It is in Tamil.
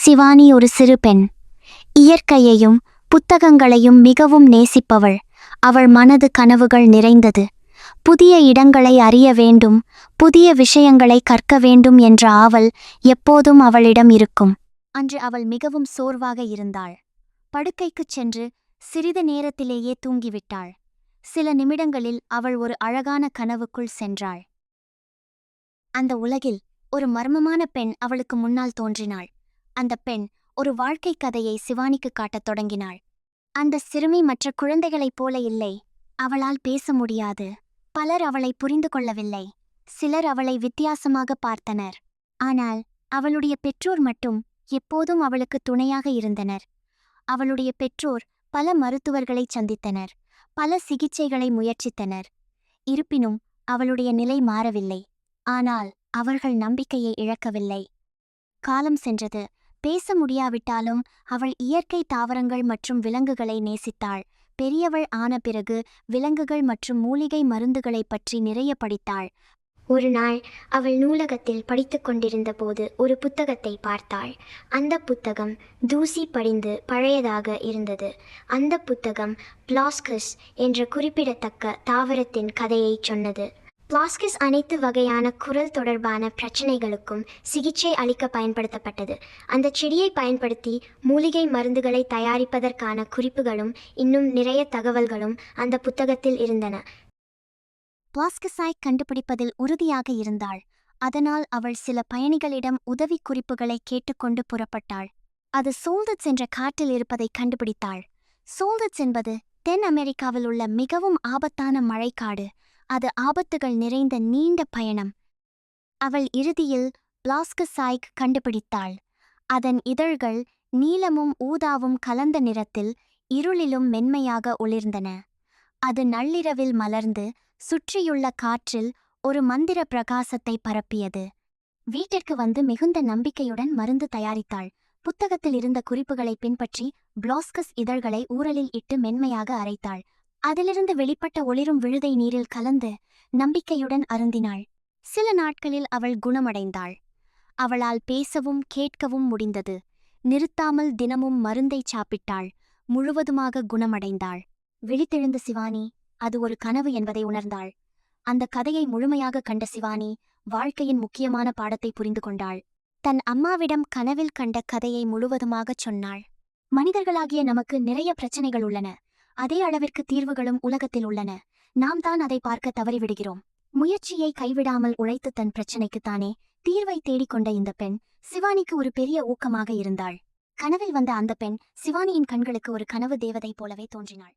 சிவானி ஒரு சிறு பெண். இயற்கையையும் புத்தகங்களையும் மிகவும் நேசிப்பவள். அவள் மனது கனவுகள் நிறைந்தது. புதிய இடங்களை அறிய வேண்டும், புதிய விஷயங்களை கற்க வேண்டும் என்ற ஆவல் எப்போதும் அவளிடம் இருக்கும். அன்று அவள் மிகவும் சோர்வாக இருந்தாள். படுக்கைக்குச் சென்று சிறிது நேரத்திலேயே தூங்கிவிட்டாள். சில நிமிடங்களில் அவள் ஒரு அழகான கனவுக்குள் சென்றாள். அந்த உலகில் ஒரு மர்மமான பெண் அவளுக்கு முன்னால் தோன்றினாள். அந்த பெண் ஒரு வாழ்க்கைக் கதையை சிவானிக்கு காட்டத் தொடங்கினாள். அந்த சிறுமி மற்ற குழந்தைகளைப் போல இல்லை. அவளால் பேச முடியாது. பலர் அவளை புரிந்து கொள்ளவில்லை. சிலர் அவளை வித்தியாசமாக பார்த்தனர். ஆனால் அவளுடைய பெற்றோர் மட்டும் எப்போதும் அவளுக்கு துணையாக இருந்தனர். அவளுடைய பெற்றோர் பல மருத்துவர்களை சந்தித்தனர். பல சிகிச்சைகளை முயற்சித்தனர். இருப்பினும் அவளுடைய நிலை மாறவில்லை. ஆனால் அவர்கள் நம்பிக்கையை இழக்கவில்லை. காலம் சென்றது. பேச முடியாவிட்டாலும் அவள் இயற்கை தாவரங்கள் மற்றும் விலங்குகளை நேசித்தாள். பெரியவள் ஆன பிறகு விலங்குகள் மற்றும் மூலிகை மருந்துகளைப் பற்றி நிறைய படித்தாள். ஒரு நாள் அவள் நூலகத்தில் படித்துக் கொண்டிருந்த போது ஒரு புத்தகத்தை பார்த்தாள். அந்த புத்தகம் தூசி படிந்து பழையதாக இருந்தது. அந்த புத்தகம் பிளாஸ்கஸ் என்ற குறிப்பிடத்தக்க தாவரத்தின் கதையை சொன்னது. பிளாஸ்கஸ் அனைத்து வகையான குரல் தொடர்பான பிரச்சனைகளுக்கும் சிகிச்சை அளிக்க பயன்படுத்தப்பட்டது. அந்த செடியை பயன்படுத்தி மூலிகை மருந்துகளை தயாரிப்பதற்கான குறிப்புகளும் இன்னும் நிறைய தகவல்களும் அந்த புத்தகத்தில் இருந்தன. பிளாஸ்கஸை கண்டுபிடிப்பதில் உறுதியாக இருந்தாள். அதனால் அவள் சில பயணிகளிடம் உதவி குறிப்புகளை கேட்டுக்கொண்டு புறப்பட்டாள். அது சோல்டட்ஸ் என்ற காட்டில் இருப்பதை கண்டுபிடித்தாள். சோல்டட்ஸ் என்பது தென் அமெரிக்காவில் உள்ள மிகவும் ஆபத்தான மழைக்காடு. அது ஆபத்துகள் நிறைந்த நீண்ட பயணம். அவள் இறுதியில் பிளாஸ்கஸை கண்டுபிடித்தாள். அதன் இதழ்கள் நீலமும் ஊதாவும் கலந்த நிறத்தில் இருளிலும் மென்மையாக ஒளிர்ந்தன. அது நள்ளிரவில் மலர்ந்து சுற்றியுள்ள காற்றில் ஒரு மந்திர பிரகாசத்தை பரப்பியது. வீட்டிற்கு வந்து மிகுந்த நம்பிக்கையுடன் மருந்து தயாரித்தாள். புத்தகத்தில் இருந்த குறிப்புகளை பின்பற்றி பிளாஸ்கஸ் இதழ்களை ஊரலில் இட்டு மென்மையாக அரைத்தாள். அதிலிருந்து வெளிப்பட்ட ஒளிரும் விழுதை நீரில் கலந்து நம்பிக்கையுடன் அருந்தினாள். சில நாட்களில் அவள் குணமடைந்தாள். அவளால் பேசவும் கேட்கவும் முடிந்தது. நிறுத்தாமல் தினமும் மருந்தை சாப்பிட்டாள். முழுவதுமாக குணமடைந்தாள். விழித்தெழுந்த சிவானி அது ஒரு கனவு என்பதை உணர்ந்தாள். அந்த கதையை முழுமையாக கண்ட சிவானி வாழ்க்கையின் முக்கியமான பாடத்தை புரிந்து கொண்டாள். தன் அம்மாவிடம் கனவில் கண்ட கதையை முழுவதுமாகச் சொன்னாள். மனிதர்களாகிய நமக்கு நிறைய பிரச்சனைகள் உள்ளன. அதே அளவிற்கு தீர்வுகளும் உலகத்தில் உள்ளன. நாம் தான் அதை பார்க்க தவறிவிடுகிறோம். முயற்சியை கைவிடாமல் உழைத்து தன் பிரச்சனைக்குத்தானே தீர்வை தேடிக்கொண்ட இந்த பெண் சிவானிக்கு ஒரு பெரிய ஊக்கமாக இருந்தாள். கனவில் வந்த அந்த பெண் சிவானியின் கண்களுக்கு ஒரு கனவு தேவதை போலவே தோன்றினாள்.